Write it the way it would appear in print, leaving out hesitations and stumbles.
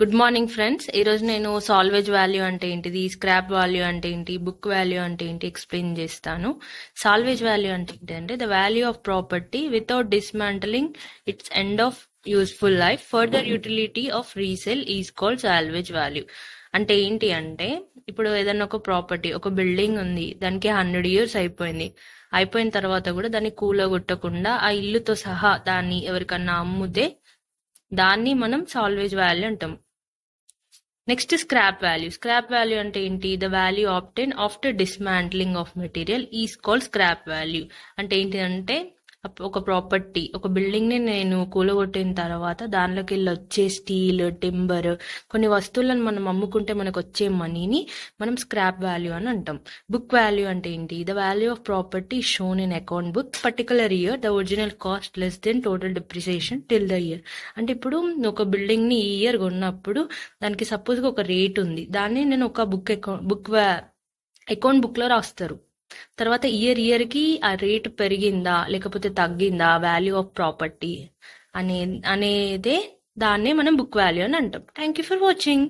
Good morning friends. ఈరోజు నేను salvage value అంటే ఏంటిది, స్క్రాప్ వాల్యూ అంటే ఏంటి, బుక్ వాల్యూ అంటే ఏంటి ఎక్స్ప్లెయిన్ చేస్తాను. సాల్వేజ్ వాల్యూ అంటే ఏంటంటే the value of property without dismantling its end of useful life further utility of resale is called salvage value. అంటే ఏంటి అంటే, ఇప్పుడు ఏదైనా ఒక ప్రాపర్టీ, ఒక బిల్డింగ్ ఉంది, దానికి 100 years అయిపోయిన తర్వాత కూడా దాన్ని కూలగొట్టకుండా ఆ ఇల్లుతో సహా దాన్ని ఎవరికన్నా అమ్ముతే దాన్ని మనం సాల్వేజ్ వాల్యూ అంటాం. Next scrap value. Scrap value అంటే ఏంటి, the value obtain after dismantling of material is called scrap value. అంటే ఏంటి అంటే, ఒక ప్రాపర్టీ, ఒక బిల్డింగ్ ని నేను కూలగొట్టిన తర్వాత దానిలోకి వెళ్ళి వచ్చే స్టీల్, టింబర్, కొన్ని వస్తువులను మనం అమ్ముకుంటే మనకు వచ్చే మనీని మనం స్క్రాప్ వాల్యూ అని అంటాం. బుక్ వాల్యూ అంటే ఏంటి, the value of property shown in account book particular year the original cost less than total depreciation till the year. అంటే ఇప్పుడు ఒక బిల్డింగ్ ని ఈ ఇయర్ కొన్నప్పుడు దానికి సపోజ్ ఒక రేట్ ఉంది, దాన్ని నేను ఒక అకౌంట్ బుక్ లో రాస్తారు. తర్వాత ఇయర్ కి ఆ రేట్ పెరిగిందా లేకపోతే తగ్గిందా వాల్యూ ఆఫ్ ప్రాపర్టీ అనేదే దాన్నే మనం బుక్ వాల్యూ అని అంటాం. Thank you for watching.